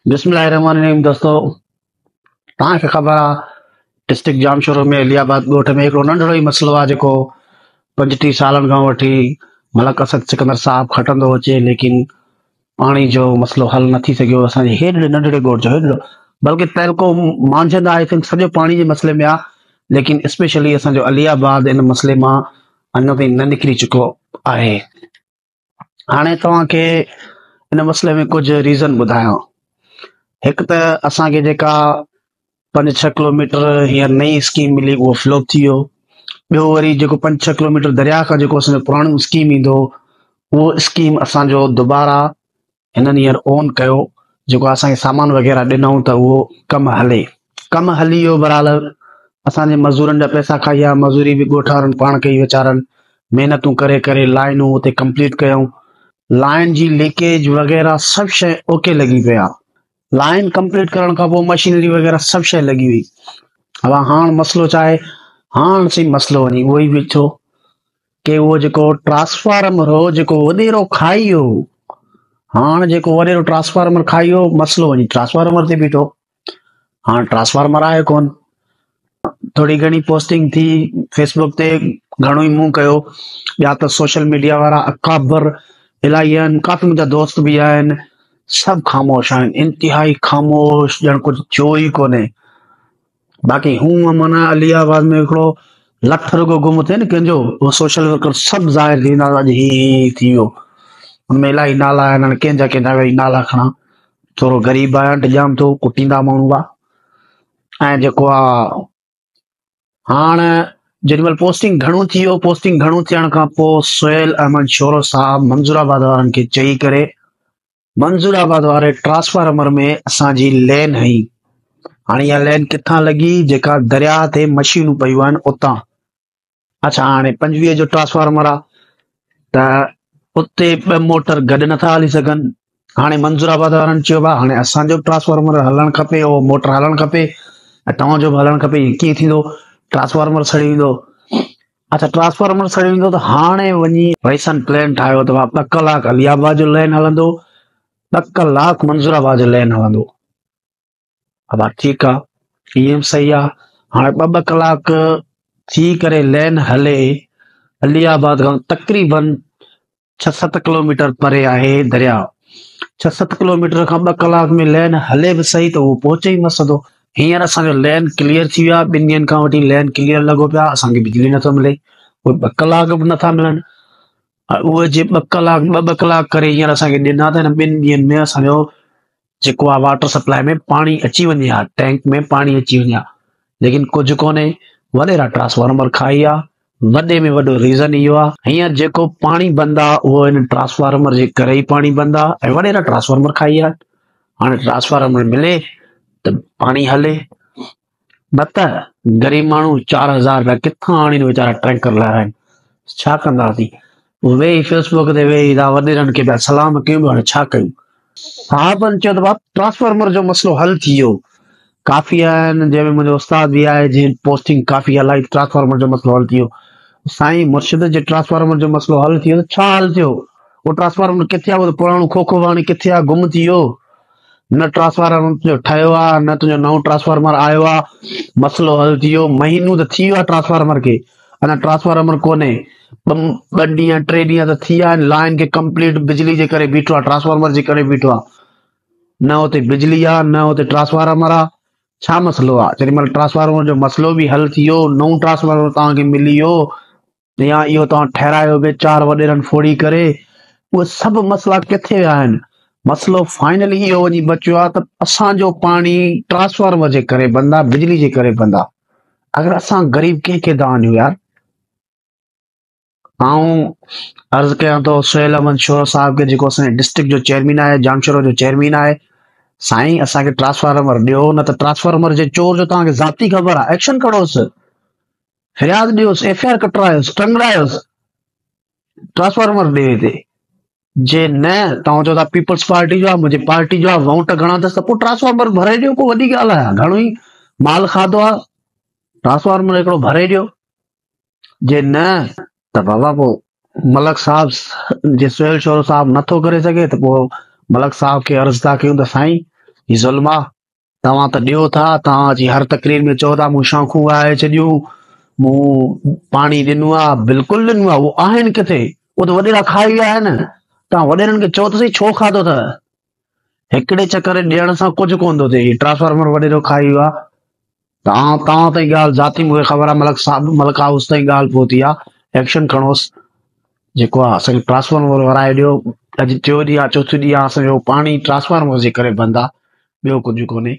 बिस्मिल्लाहिर्रहमानिर्रहीम। दोस्तों, तव्हांखे ख़बर आहे डिस्ट्रिक्ट जामशोरो में इलियाबाद ॻोठ में हिकिड़ो नंढिड़ो ई मसइलो आहे जेको 25 सालनि खां वठी मलक असद सिकंदर साहब खटंदो अचे, लेकिन पाणी जो मसइलो हल न थी सघियो असांजे हेॾे नंढिड़े ॻोठ जो। हेॾो बल्कि तहलको मांझंदा आई थिंक सॼो पाणी जे मसइले में आहे, लेकिन स्पेशली असांजो अलियाबाद इन मसइले मां अञा ताईं न निकिरी चुको आहे। हाणे तव्हांखे इन मसइले में कुझु रीज़न ॿुधायां। हिकु त असांखे जेका 5-6 किलोमीटर हींअर नई स्कीम मिली उहो फ्लॉप थी वियो। ॿियो वरी जेको 5-6 किलोमीटर दरिया खां जेको असांजो पुराणो स्कीम ईंदो, उहो स्कीम असांजो दुबारा हिननि हींअर ऑन कयो, जेको असांखे सामान वग़ैरह ॾिनऊं त उहो कमु हली वियो। बराबर असांजे मज़दूरनि जा पैसा खाई विया। मज़दूरी बि ॻोठ वारनि पाण कई वीचारनि, महिनतूं करे करे लाइनूं हुते कंप्लीट कयूं। लाइन जी लीकेज वग़ैरह सभु शइ ओके लॻी पिया। लाइन कंप्लीट करण खां पोइ मशीनरी वग़ैरह सभु शइ लॻी हुई। अब हाणे मसइलो छा आहे? हाणे सी मसइलो वञी उहो ई बीठो कि उहो जेको ट्रांसफार्मर हो जेको वॾेरो खाई वियो, हाणे जेको वॾेरो ट्रांसफार्मर खाई वियो, मसइलो वञी ट्रांसफार्मर ते बीठो। हाणे ट्रांसफार्मर आहे कोन। थोड़ी घणी पोस्टिंग थी फेसबुक ते, घणो ई मूं कयो। ॿिया त सोशल मीडिया वारा अकाबर इलाही आहिनि, काफ़ी मुंहिंजा दोस्त बि आहिनि, सभु ख़ामोश आहिनि, इंतिहाई ख़ामोश, ॼण कुझु थियो ई कोन्हे। बाक़ी हूअं माना अलियाबाद में हिकिड़ो लख रुगो गुम थिए न कंहिंजो, उहो सोशल वर्कर सभु ज़ाहिर थी वेंदा, अॼु ही थी वियो। हुनमें इलाही नाला आहिनि, हाणे कंहिंजा कंहिंजा वरी नाला खणा। थोरो ग़रीब आहियां, इंतिजाम थो कुटींदा माण्हू आहे। ऐं जेको आहे हाणे जेॾीमहिल पोस्टिंग घणो थी वियो, पोस्टिंग घणो थियण खां पोइ सुहेल अहमद शोरो साहब मंज़ूराबाद वारनि खे चई करे मंज़ूराबाद वारे ट्रांसफार्मर में असांजी लेन हई। हाणे इहा लेन किथां लॻी? जेका दरिया ते मशीनूं पयूं आहिनि उतां। अच्छा, हाणे 25 जो ट्रांसफार्मर आहे त उते 2 मोटर गॾु नथा हली सघनि। हाणे मंज़ूराबाद वारनि चयो आहे हाणे असांजो ट्रांसफार्मर हलणु खपे, उहो मोटर हलणु खपे ऐं तव्हांजो बि हलणु खपे। कीअं थींदो? ट्रांसफार्मर सड़ी वेंदो। अच्छा, ट्रांसफार्मर सड़ी वेंदो त हाणे वञी वैसन प्लान ठाहियो त 2 कलाक अलियाबाद जो लाइन हलंदो, 2 कलाक मंज़ूराबाद जो लाइन हलंदो। अब ठीकु आहे, इहे बि सही आहे। हाणे 2 कलाक थी करे लाइन हले, अलियाबाद खां तक़रीबन 6-7 किलोमीटर परे आहे दरिया। 6-7 किलोमीटर खां 2 कलाक में लाइन हले बि सही त उहो पहुचे ई न सघंदो। हींअर असांजो लाइन क्लियर थी वियो आहे, 2 ॾींहंनि खां वठी लाइन क्लियर लॻो पियो आहे, असांखे बिजली नथो मिले, उहे 2 कलाक बि नथा मिलनि। उहे जे 2 कलाक 2 कलाक करे हींअर असांखे ॾिना त हिन 2 ॾींहंनि में असांजो जेको आहे वाटर सप्लाई में पाणी अची वञे हा, टैंक में पाणी अची वञे हा, लेकिन कुझु कोन्हे। वॾेरा ट्रांसफार्मर खाई आहे। वॾे में वॾो रीज़न इहो आहे, हींअर जेको पाणी बंदि आहे उहो हिन ट्रांसफार्मर जे करे ई पाणी बंदि आहे ऐं वॾेरा ट्रांसफार्मर खाई आहे। हाणे ट्रांसफार्मर मिले त पाणी हले, न त ग़रीब माण्हू 4000 रुपया किथां आणीनि वीचारा टैंकर लहाराइनि। छा कंदासीं? वेही फेसबुक ते वेही था वॾेरनि खे पिया सलाम कयूं, हाणे छा कयूं? साहबनि चयो त बाप ट्रांसफार्मर जो मसइलो हल थी वियो। काफ़ी आहिनि, जंहिंमें मुंहिंजो उस्ताद बि आहे, जंहिं पोस्टिंग काफ़ी हलाई, ट्रांसफार्मर जो मसइलो हल थी वियो। साईं मुर्शिद जे ट्रांसफार्मर जो मसइलो हल थी वियो त छा हल थियो? उहो ट्रांसफार्मर किथे आहे? उहो पुराणो खोखो हाणे किथे आहे? गुम थी वियो। न ट्रांसफार्मर तुंहिंजो ठहियो आहे, न तुंहिंजो नओं ट्रांसफार्मर आयो आहे। मसइलो हल थी वियो, महीनो त थी वियो आहे ट्रांसफार्मर खे, अञा ट्रांसफार्मर कोन्हे। 2 ॾींहं 3 ॾींहं त थी विया आहिनि, लाइन खे कंप्लीट बिजली जे करे बीठो आहे, ट्रांसफार्मर जे करे बीठो आहे। न हुते बिजली आहे, न हुते ट्रांसफार्मर आहे। छा मसइलो आहे? जेॾीमहिल ट्रांसफार्मर जो मसइलो बि हल थी वियो, नओं ट्रांसफार्मर तव्हांखे मिली वियो, या इहो तव्हां ठहिरायो बि 4 वॾेरनि फोड़ी करे, उहे सभु मसइला किथे विया आहिनि? मसइलो फाइनली इहो वञी बचियो आहे त असांजो पाणी ट्रांसफार्मर जे करे बंदि आहे, बिजली जे करे बंदि आहे। अगरि असां ग़रीब कंहिंखे था वञूं यार। आऊं अर्ज़ु कयां थो सुहेल अहमद शोरो साहब खे, जेको असांजे डिस्ट्रिक्ट जो चेयरमैन आहे, जामशोरो जो चेयरमैन आहे, साईं असांखे ट्रांसफार्मर ॾियो, न त ट्रांसफार्मर जे चोर जो तव्हांखे ज़ाती ख़बर आहे, एक्शन खणोसि, फिरियाद ॾियोसि, FIR कटरायोसि, टंगरायोसि, ट्रांसफार्मर ॾे हिते। जे न तव्हां चओ था पीपल्स पार्टी जो आहे, मुंहिंजी पार्टी जो आहे, वोट घणा अथसि, त पोइ ट्रांसफार्मर भरे ॾियो, को वॾी ॻाल्हि आहे? घणो ई माल खाधो आहे, ट्रांसफार्मर हिकिड़ो भरे ॾियो। जे न त बाबा पोइ मलक साहब जे सुहेल शोरो साहब नथो करे सघे त पोइ मलक साहब खे अर्ज़ु था कयूं त साईं ही ज़ुल्म आहे। तव्हां त ॾियो था, तव्हां जी हर तकरीर में चओ था मूं शौंखूं वहाए छॾियूं, मूं पाणी ॾिनो आहे, बिल्कुलु ॾिनो आहे, उहो आहिनि किथे, उहो त वॾेरा खाई विया आहिनि। तव्हां वॾेरनि खे चओ त सही छो खाधो अथव? हिकिड़े चकर ॾियण सां कुझु कोन थो थिए, ट्रांसफार्मर वॾेरो खाई वियो आहे। तव्हां ताईं ॻाल्हि ज़ाती मूंखे ख़बर आहे, मलक हाउस ताईं ॻाल्हि पहुती आहे, एक्शन खणोसि, जेको आहे असांखे ट्रांसफार्मर वराए ॾियो। अॼु टियों ॾींहुं आहे, चोथों ॾींहुं आहे, असांजो पाणी ट्रांसफार्मर जे करे बंदि आहे, ॿियो कुझु कोन्हे।